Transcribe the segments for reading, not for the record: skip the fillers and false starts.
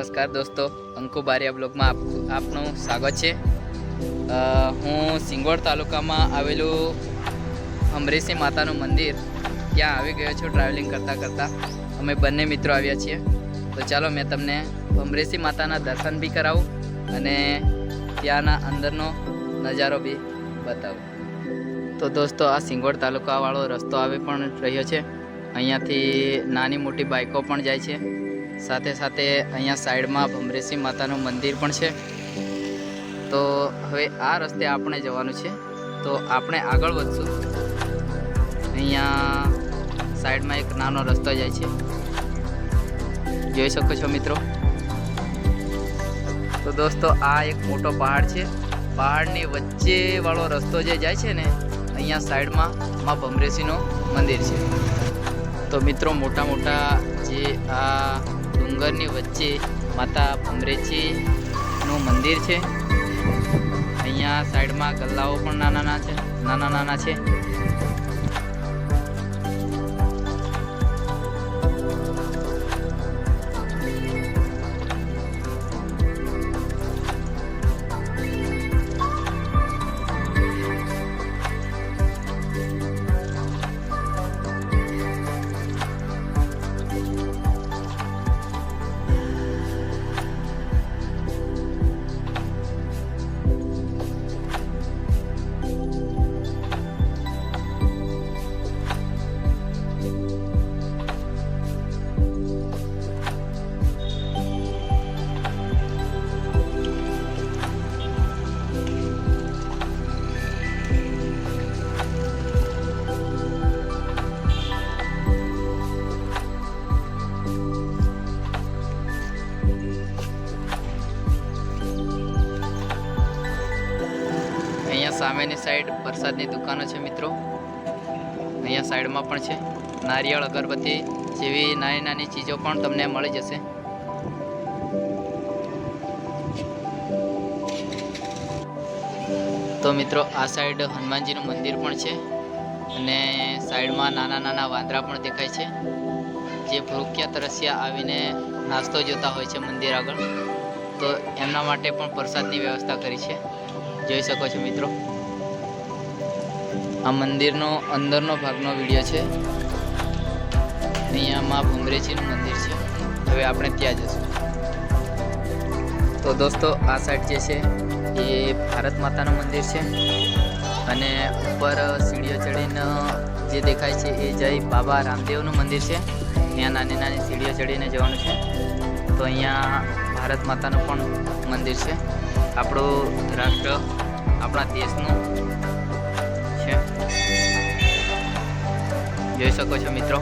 નમસ્કાર દોસ્તો, અંકુ બારિયા બ્લોગમાં આપનું સ્વાગત છે। હું સિંગવડ તાલુકામાં આવેલું અમરેશી માતાનું મંદિર ત્યાં આવી ગયો છું ટ્રાવેલિંગ કરતાં કરતાં। અમે બંને મિત્રો આવ્યા છીએ, તો ચાલો મેં તમને અમરેશી માતાના દર્શન બી કરાવું અને ત્યાંના અંદરનો નજારો બી બતાવું। તો દોસ્તો, આ સિંગવડ તાલુકાવાળો રસ્તો આવી પણ રહ્યો છે। અહીંયાથી નાની મોટી બાઇકો પણ જાય છે। સાથે સાથે અહીંયા સાઈડમાં અમરેશી માતાનું મંદિર પણ છે। તો હવે આ રસ્તે આપણે જવાનું છે, તો આપણે આગળ વધશું। અહીંયા સાઈડમાં એક નાનો રસ્તો જાય છે, જોઈ શકો છો મિત્રો। તો દોસ્તો, આ એક મોટો પહાડ છે। પહાડની વચ્ચે વાળો રસ્તો જે જાય છે ને, અહીંયા સાઈડમાં માં ભમરેશીનું મંદિર છે। તો મિત્રો, મોટા મોટા જે આ ડુંગરની વચ્ચે માતા ભમરેશીનું મંદિર છે। અહીંયા સાઈડમાં ગલ્લાઓ પણ નાના છે। સામેની સાઈડ પ્રસાદની દુકાનો છે મિત્રો। અહીંયા સાઈડમાં પણ છે નારિયેળ, અગરબત્તી જેવી નાની નાની ચીજો પણ તમને મળી જશે। તો મિત્રો, આ સાઈડ હનુમાનજીનું મંદિર પણ છે અને સાઈડમાં નાના નાના વાંદરા પણ દેખાય છે, જે ભૂખ્યા તરસ્યા આવીને નાસ્તો જોતા હોય છે મંદિર આગળ। તો એમના માટે પણ પ્રસાદની વ્યવસ્થા કરી છે, જોઈ શકો છો મિત્રો। આ મંદિરનો અંદરનો ભાગનો વિડીયો છે। અહીંયા માં ભમરેશીનું મંદિર છે। હવે આપણે ત્યાં જઈશું। તો દોસ્તો, આ સાઈડ જે છે એ ભારત માતાનું મંદિર છે અને ઉપર સીડીઓ ચડીને જે દેખાય છે એ જય બાબા રામદેવનું મંદિર છે। ત્યાં નાની નાની સીડીઓ ચડીને જવાનું છે। તો અહીંયા ભારત માતાનું પણ મંદિર છે। આપણું રાષ્ટ્ર, આપણા દેશનું છે, જોઈ શકો છો મિત્રો,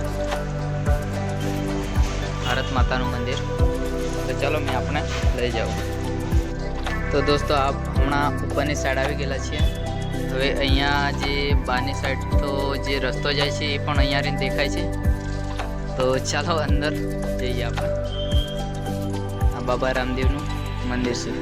ભારત માતાનું મંદિર। તો ચાલો મેં આપણે લઈ જાઉં। તો દોસ્તો, આપ હમણાં ઉપરની સાઈડ આવી ગયેલા છીએ। હવે અહીંયા જે બહારની સાઈડ તો જે રસ્તો જાય છે એ પણ અહીંયા રહીને દેખાય છે। તો ચાલો અંદર જઈએ આપણે। આ બાબા રામદેવનું મંદિર છે।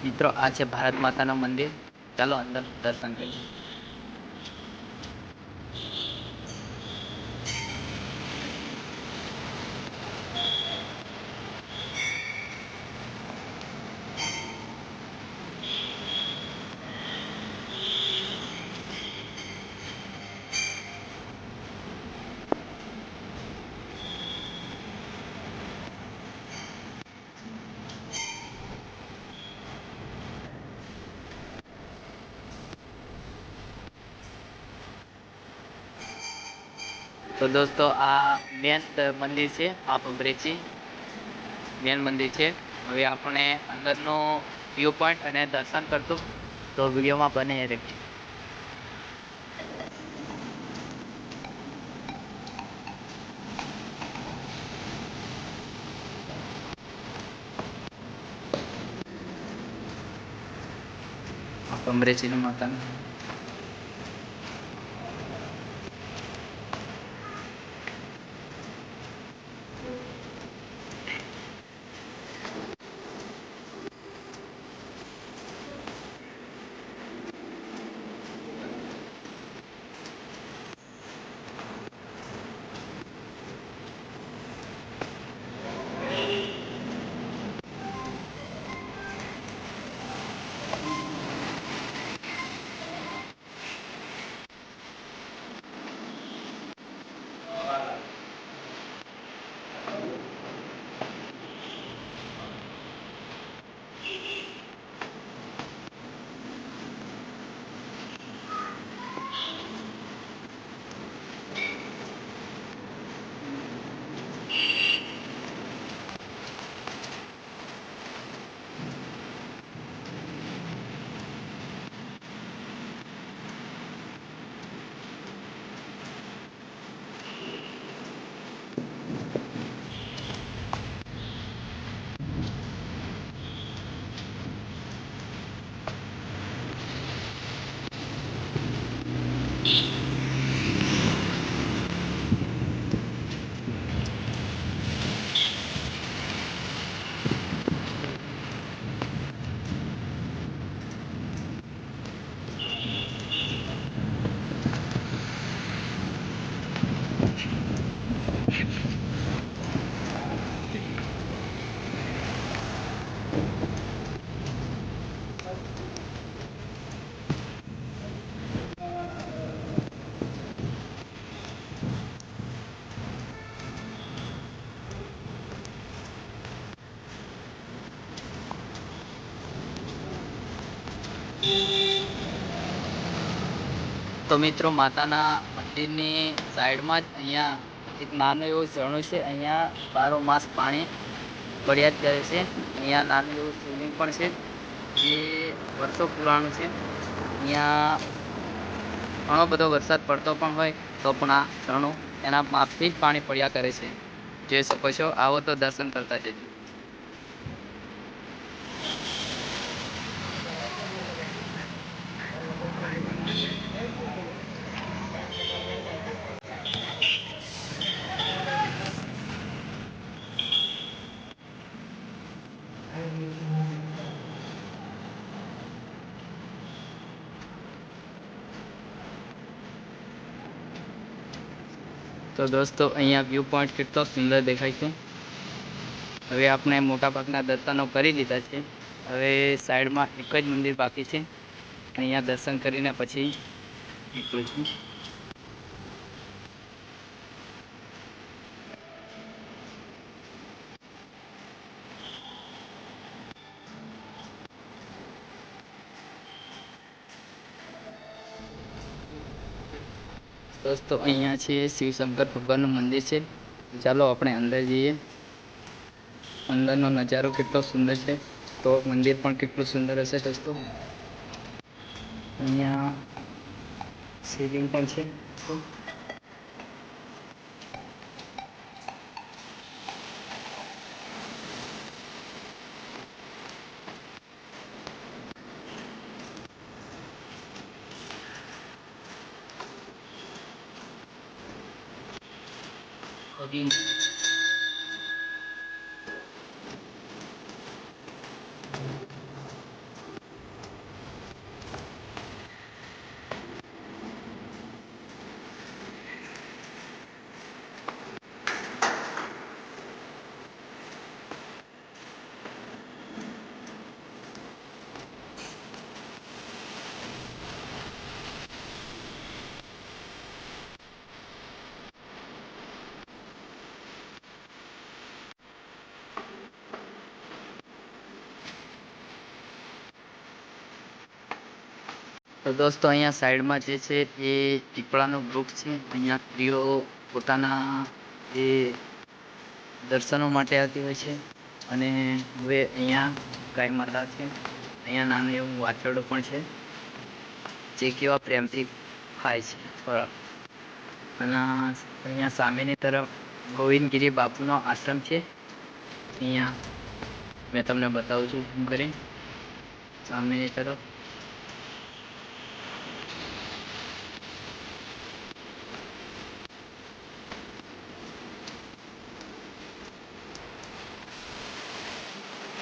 મિત્રો, આ છે ભારત માતાનું મંદિર। ચાલો અંદર દર્શન કરીએ। તો દોસ્તો આ મેન મંદિર છે, આ અમરેચી મેન મંદિર છે. હવે આપણે અંદરનો વ્યૂ પોઈન્ટ અને દર્શન કરતું, તો વિડીયોમાં બને રહેજો. અમરેચીનું માતાનું તો મિત્રો માતાના મંદિરની સાઈડમાં જ અહીંયા એક નાનું એવું ઝરણું છે. અહીંયા બારો માસ પાણી પડ્યા જ કરે છે. અહીંયા નાનું એવું શિવલિંગ પણ છે, જે વર્ષો પુરાણું છે. અહીંયા ઘણો બધો વરસાદ પડતો પણ હોય તો પણ આ ઝરણું એના માપથી જ પાણી પડ્યા કરે છે. જોઈ શકો છો. આવો તો દર્શન કરતા જજો. તો દોસ્તો અહીંયા વ્યૂ પોઈન્ટ કેટલો સુંદર દેખાય છે. હવે આપણે મોટાભાગના દર્શનો કરી દીધા છે. હવે સાઈડમાં એક જ મંદિર બાકી છે. અહીંયા દર્શન કરીને પછી નીકળું છું. દોસ્તો અહીંયા છે શિવ શંકર ભગવાનનું મંદિર છે. ચાલો આપણે અંદર જઈએ. અંદરનો નજારો કેટલો સુંદર છે, તો મંદિર પણ કેટલું સુંદર હશે દોસ્તો. અહીંયા શિવલિંગ પણ છે. તો દોસ્તો અહીંયા સાઈડમાં જે છે એ પીપળાનું વૃક્ષ છે. અહીંયા સ્ત્રીઓ પોતાના એ દર્શનો માટે આવતી હોય છે. અને હવે અહીંયા ગાય માતા છે, અહીંયા નાનું એવું વાછરડું પણ છે, જે કેવા પ્રેમથી ખાય છે ખોરાક. અને અહીંયા સામેની તરફ ગોવિંદગીરી બાપુનો આશ્રમ છે. અહીંયા મેં તમને બતાવું છું ઝૂમ કરી સામેની તરફ.